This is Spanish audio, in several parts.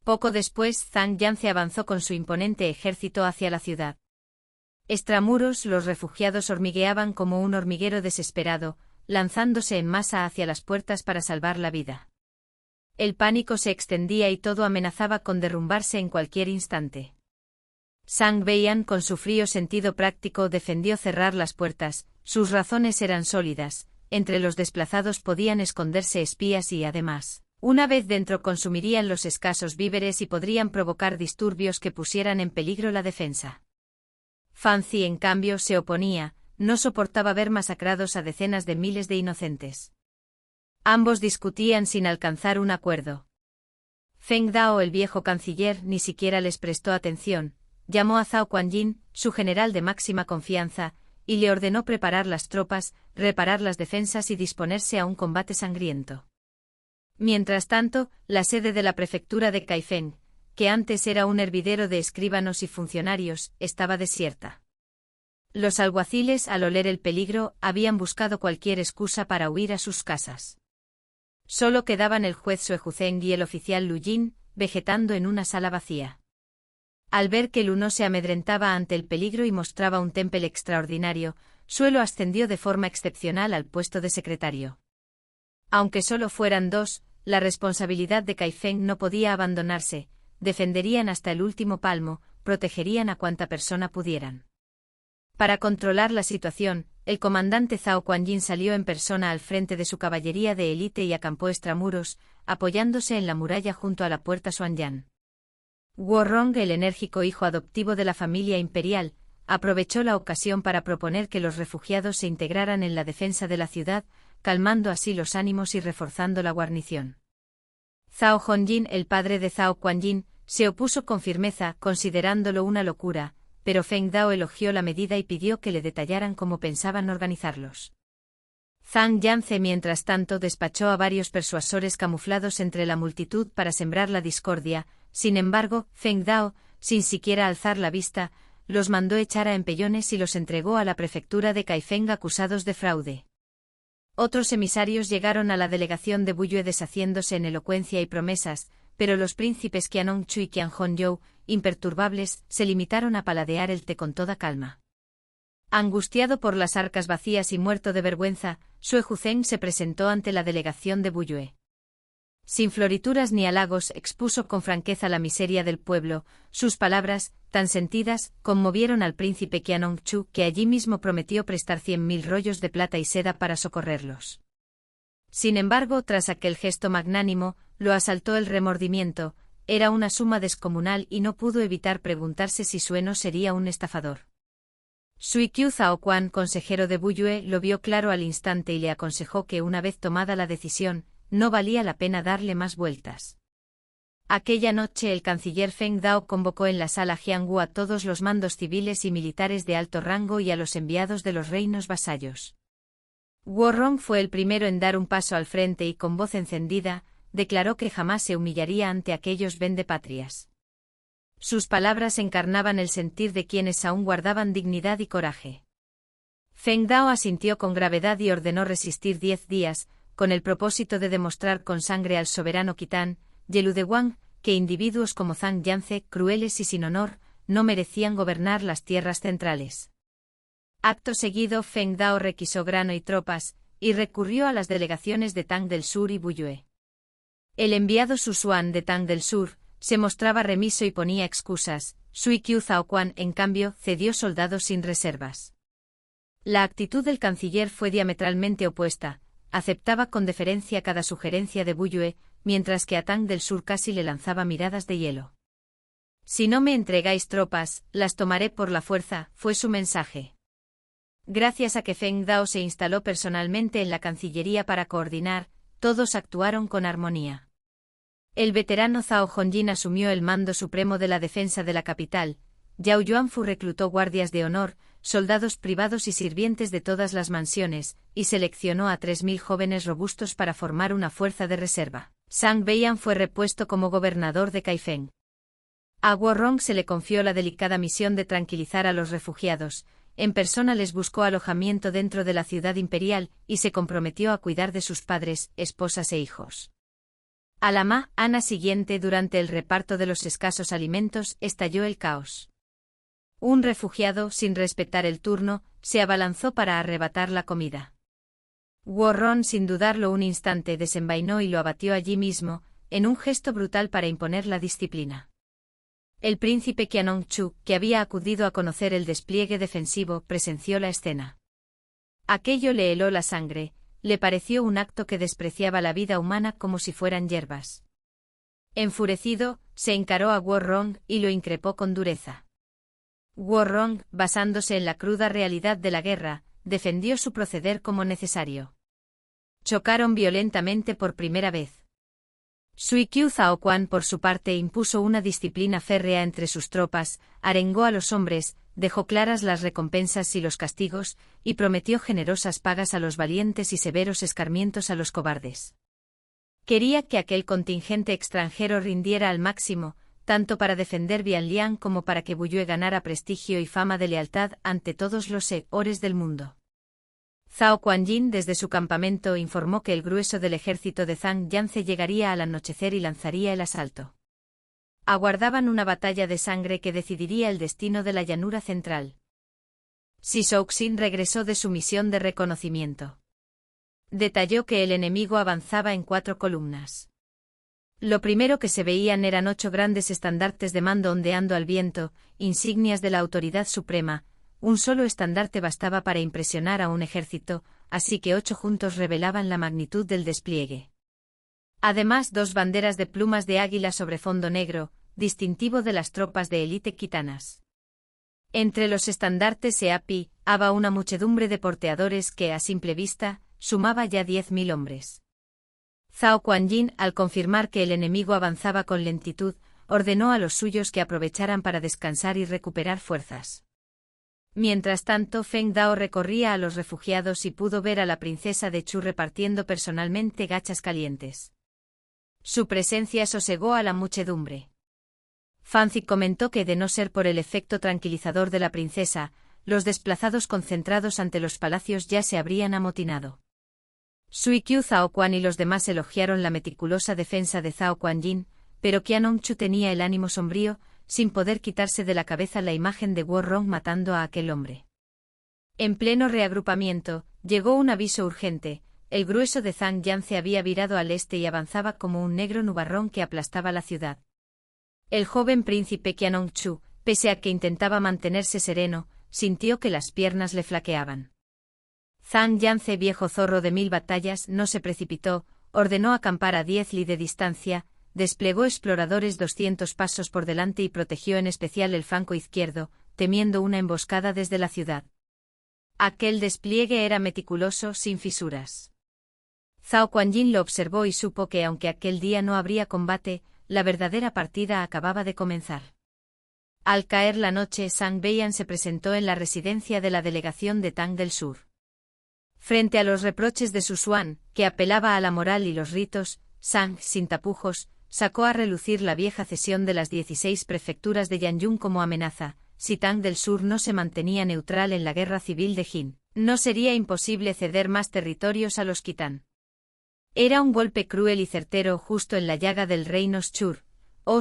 Poco después, Zhang Yanze avanzó con su imponente ejército hacia la ciudad. Extramuros, los refugiados hormigueaban como un hormiguero desesperado, lanzándose en masa hacia las puertas para salvar la vida. El pánico se extendía y todo amenazaba con derrumbarse en cualquier instante. Zhang Beiyan, con su frío sentido práctico, defendió cerrar las puertas. Sus razones eran sólidas. Entre los desplazados podían esconderse espías y, además, una vez dentro consumirían los escasos víveres y podrían provocar disturbios que pusieran en peligro la defensa. Fan Zi, en cambio, se oponía, no soportaba ver masacrados a decenas de miles de inocentes. Ambos discutían sin alcanzar un acuerdo. Feng Dao, el viejo canciller, ni siquiera les prestó atención, llamó a Zhao Quanyin, su general de máxima confianza, y le ordenó preparar las tropas, reparar las defensas y disponerse a un combate sangriento. Mientras tanto, la sede de la prefectura de Kaifeng, que antes era un hervidero de escribanos y funcionarios, estaba desierta. Los alguaciles, al oler el peligro, habían buscado cualquier excusa para huir a sus casas. Solo quedaban el juez Sue Juzeng y el oficial Lu Jin, vegetando en una sala vacía. Al ver que Lu no se amedrentaba ante el peligro y mostraba un temple extraordinario, Sue lo ascendió de forma excepcional al puesto de secretario. Aunque solo fueran dos, la responsabilidad de Kaifeng no podía abandonarse, defenderían hasta el último palmo, protegerían a cuanta persona pudieran. Para controlar la situación, el comandante Zhao Quanyin salió en persona al frente de su caballería de élite y acampó extramuros, apoyándose en la muralla junto a la puerta Xuanyan. Guo Rong, el enérgico hijo adoptivo de la familia imperial, aprovechó la ocasión para proponer que los refugiados se integraran en la defensa de la ciudad, calmando así los ánimos y reforzando la guarnición. Zhao Honjin, el padre de Zhao Quanyin, se opuso con firmeza, considerándolo una locura, pero Feng Dao elogió la medida y pidió que le detallaran cómo pensaban organizarlos. Zhang Yanze, mientras tanto, despachó a varios persuasores camuflados entre la multitud para sembrar la discordia. Sin embargo, Feng Dao, sin siquiera alzar la vista, los mandó echar a empellones y los entregó a la prefectura de Kaifeng acusados de fraude. Otros emisarios llegaron a la delegación de Buyue deshaciéndose en elocuencia y promesas, pero los príncipes Qianongchu y Qianhongyou, imperturbables, se limitaron a paladear el té con toda calma. Angustiado por las arcas vacías y muerto de vergüenza, Sue Juzeng se presentó ante la delegación de Buyue. Sin florituras ni halagos, expuso con franqueza la miseria del pueblo. Sus palabras, tan sentidas, conmovieron al príncipe Qianongchu, que allí mismo prometió prestar 100.000 rollos de plata y seda para socorrerlos. Sin embargo, tras aquel gesto magnánimo, lo asaltó el remordimiento. Era una suma descomunal y no pudo evitar preguntarse si Sue no sería un estafador. Suikyu Zhao Quan, consejero de Buyue, lo vio claro al instante y le aconsejó que una vez tomada la decisión, no valía la pena darle más vueltas. Aquella noche el canciller Feng Dao convocó en la sala Jiangwu a todos los mandos civiles y militares de alto rango y a los enviados de los reinos vasallos. Guo Rong fue el primero en dar un paso al frente y con voz encendida, declaró que jamás se humillaría ante aquellos vendepatrias. Sus palabras encarnaban el sentir de quienes aún guardaban dignidad y coraje. Feng Dao asintió con gravedad y ordenó resistir 10 días, con el propósito de demostrar con sangre al soberano Khitan, Yelu de Wang, que individuos como Zhang Yanze, crueles y sin honor, no merecían gobernar las tierras centrales. Acto seguido, Feng Dao requisó grano y tropas, y recurrió a las delegaciones de Tang del Sur y Buyue. El enviado Susuan de Tang del Sur se mostraba remiso y ponía excusas. Suikyu Zhao Quan, en cambio, cedió soldados sin reservas. La actitud del canciller fue diametralmente opuesta. Aceptaba con deferencia cada sugerencia de Buyue, mientras que a Tang del Sur casi le lanzaba miradas de hielo. Si no me entregáis tropas, las tomaré por la fuerza, fue su mensaje. Gracias a que Feng Dao se instaló personalmente en la Cancillería para coordinar, todos actuaron con armonía. El veterano Zhao Honjin asumió el mando supremo de la defensa de la capital. Yao Yuanfu reclutó guardias de honor, soldados privados y sirvientes de todas las mansiones, y seleccionó a 3.000 jóvenes robustos para formar una fuerza de reserva. Zhang Beiyan fue repuesto como gobernador de Kaifeng. A Guo Rong se le confió la delicada misión de tranquilizar a los refugiados. En persona les buscó alojamiento dentro de la ciudad imperial y se comprometió a cuidar de sus padres, esposas e hijos. A la mañana siguiente, durante el reparto de los escasos alimentos, estalló el caos. Un refugiado, sin respetar el turno, se abalanzó para arrebatar la comida. Warron, sin dudarlo un instante, desenvainó y lo abatió allí mismo, en un gesto brutal para imponer la disciplina. El príncipe Qianlongchu, que había acudido a conocer el despliegue defensivo, presenció la escena. Aquello le heló la sangre, le pareció un acto que despreciaba la vida humana como si fueran hierbas. Enfurecido, se encaró a Warron y lo increpó con dureza. Warron, basándose en la cruda realidad de la guerra, defendió su proceder como necesario. Chocaron violentamente por primera vez. Suikyu Zhaoquan, por su parte, impuso una disciplina férrea entre sus tropas, arengó a los hombres, dejó claras las recompensas y los castigos, y prometió generosas pagas a los valientes y severos escarmientos a los cobardes. Quería que aquel contingente extranjero rindiera al máximo, tanto para defender Bianliang como para que Buyue ganara prestigio y fama de lealtad ante todos los señores del mundo. Zhao Quanjin, desde su campamento, informó que el grueso del ejército de Zhang Yanze llegaría al anochecer y lanzaría el asalto. Aguardaban una batalla de sangre que decidiría el destino de la llanura central. Sisouxin regresó de su misión de reconocimiento. Detalló que el enemigo avanzaba en 4 columnas. Lo primero que se veían eran 8 grandes estandartes de mando ondeando al viento, insignias de la autoridad suprema. Un solo estandarte bastaba para impresionar a un ejército, así que 8 juntos revelaban la magnitud del despliegue. Además, 2 banderas de plumas de águila sobre fondo negro, distintivo de las tropas de élite quitanas. Entre los estandartes se apiaba una muchedumbre de porteadores que, a simple vista, sumaba ya 10.000 hombres. Zhao Quanjin, al confirmar que el enemigo avanzaba con lentitud, ordenó a los suyos que aprovecharan para descansar y recuperar fuerzas. Mientras tanto, Feng Dao recorría a los refugiados y pudo ver a la princesa de Chu repartiendo personalmente gachas calientes. Su presencia sosegó a la muchedumbre. Fancy comentó que, de no ser por el efecto tranquilizador de la princesa, los desplazados concentrados ante los palacios ya se habrían amotinado. Suikyu Zhaoquan y los demás elogiaron la meticulosa defensa de Zhao Quanjin, pero Qianlongchu tenía el ánimo sombrío, sin poder quitarse de la cabeza la imagen de Warron matando a aquel hombre. En pleno reagrupamiento, llegó un aviso urgente: el grueso de Zhang Yanze había virado al este y avanzaba como un negro nubarrón que aplastaba la ciudad. El joven príncipe Qianlongchu, pese a que intentaba mantenerse sereno, sintió que las piernas le flaqueaban. Zhang Yanze, viejo zorro de 1000 batallas, no se precipitó, ordenó acampar a 10 li de distancia, desplegó exploradores 200 pasos por delante y protegió en especial el flanco izquierdo, temiendo una emboscada desde la ciudad. Aquel despliegue era meticuloso, sin fisuras. Zhao Quanjin lo observó y supo que, aunque aquel día no habría combate, la verdadera partida acababa de comenzar. Al caer la noche, Zhang Beiyan se presentó en la residencia de la delegación de Tang del Sur. Frente a los reproches de Susuan, que apelaba a la moral y los ritos, Zhang, sin tapujos, sacó a relucir la vieja cesión de las 16 prefecturas de Yanyun como amenaza. Si Tang del Sur no se mantenía neutral en la guerra civil de Jin, no sería imposible ceder más territorios a los Kitán. Era un golpe cruel y certero justo en la llaga del reino Shur.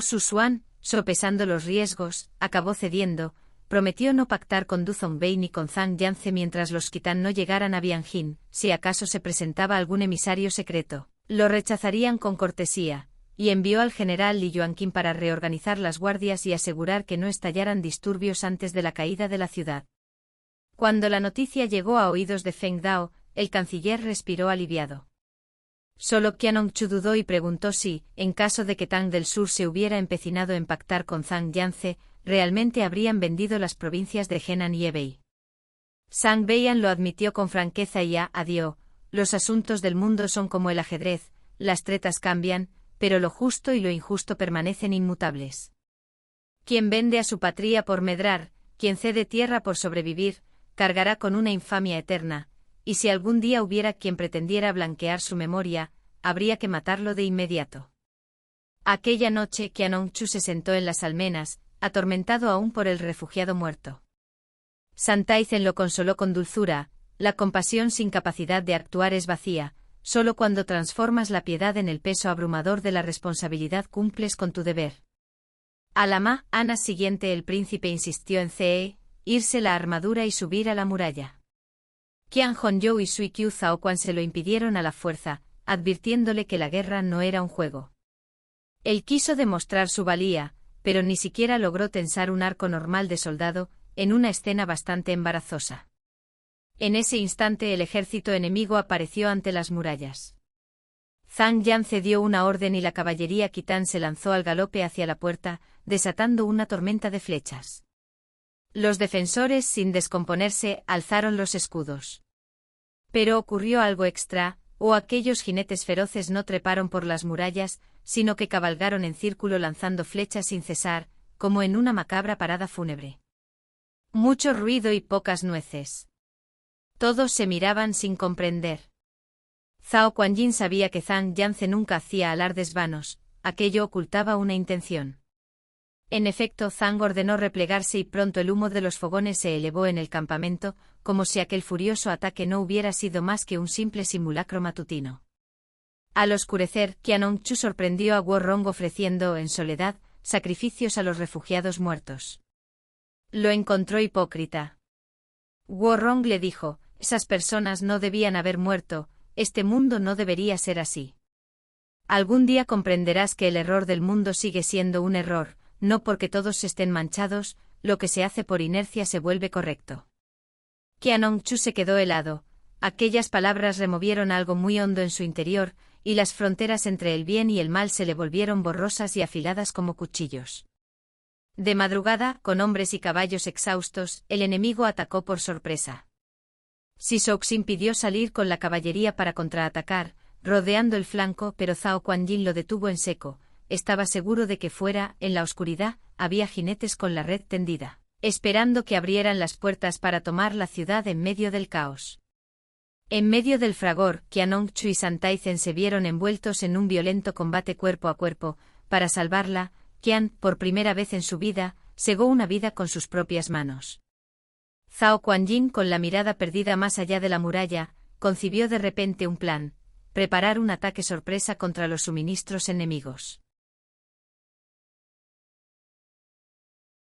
Susuan, sopesando los riesgos, acabó cediendo, prometió no pactar con Du Zongbei ni con Zhang Yanze mientras los Kitán no llegaran a Bianjin. Si acaso se presentaba algún emisario secreto, lo rechazarían con cortesía, y envió al general Li Yuanqing para reorganizar las guardias y asegurar que no estallaran disturbios antes de la caída de la ciudad. Cuando la noticia llegó a oídos de Feng Dao, el canciller respiró aliviado. Solo Qianlongchu dudó y preguntó si, en caso de que Tang del Sur se hubiera empecinado en pactar con Zhang Yanze, realmente habrían vendido las provincias de Henan y Hebei. Zhang Beiyan lo admitió con franqueza y adió: los asuntos del mundo son como el ajedrez, las tretas cambian, pero lo justo y lo injusto permanecen inmutables. Quien vende a su patria por medrar, quien cede tierra por sobrevivir, cargará con una infamia eterna, y si algún día hubiera quien pretendiera blanquear su memoria, habría que matarlo de inmediato. Aquella noche Qianlongchu se sentó en las almenas, atormentado aún por el refugiado muerto. Santaizen lo consoló con dulzura: la compasión sin capacidad de actuar es vacía, solo cuando transformas la piedad en el peso abrumador de la responsabilidad cumples con tu deber. A la mañana siguiente el príncipe insistió en irse la armadura y subir a la muralla. Qian Hongzhou y Sui Qiu Zhaoquan se lo impidieron a la fuerza, advirtiéndole que la guerra no era un juego. Él quiso demostrar su valía, pero ni siquiera logró tensar un arco normal de soldado, en una escena bastante embarazosa. En ese instante el ejército enemigo apareció ante las murallas. Zhang Yan cedió una orden y la caballería Khitan se lanzó al galope hacia la puerta, desatando una tormenta de flechas. Los defensores, sin descomponerse, alzaron los escudos. Pero ocurrió algo extra, aquellos jinetes feroces no treparon por las murallas, sino que cabalgaron en círculo lanzando flechas sin cesar, como en una macabra parada fúnebre. Mucho ruido y pocas nueces. Todos se miraban sin comprender. Zhao Kuan-yin sabía que Zhang Yanze nunca hacía alardes vanos, aquello ocultaba una intención. En efecto, Zhang ordenó replegarse y pronto el humo de los fogones se elevó en el campamento, como si aquel furioso ataque no hubiera sido más que un simple simulacro matutino. Al oscurecer, Qian Hongzhou sorprendió a Guo Rong ofreciendo, en soledad, sacrificios a los refugiados muertos. Lo encontró hipócrita. Guo Rong le dijo, esas personas no debían haber muerto, este mundo no debería ser así. Algún día comprenderás que el error del mundo sigue siendo un error, no porque todos estén manchados, lo que se hace por inercia se vuelve correcto. Qian Hongzhou se quedó helado, aquellas palabras removieron algo muy hondo en su interior, y las fronteras entre el bien y el mal se le volvieron borrosas y afiladas como cuchillos. De madrugada, con hombres y caballos exhaustos, el enemigo atacó por sorpresa. Sisouxin pidió salir con la caballería para contraatacar, rodeando el flanco, pero Zhao Kuan-yin lo detuvo en seco. Estaba seguro de que fuera, en la oscuridad, había jinetes con la red tendida, esperando que abrieran las puertas para tomar la ciudad en medio del caos. En medio del fragor, Qian Hongzhou y San Taizen se vieron envueltos en un violento combate cuerpo a cuerpo. Para salvarla, Qian, por primera vez en su vida, segó una vida con sus propias manos. Zhao Kuan-yin, con la mirada perdida más allá de la muralla, concibió de repente un plan: preparar un ataque sorpresa contra los suministros enemigos.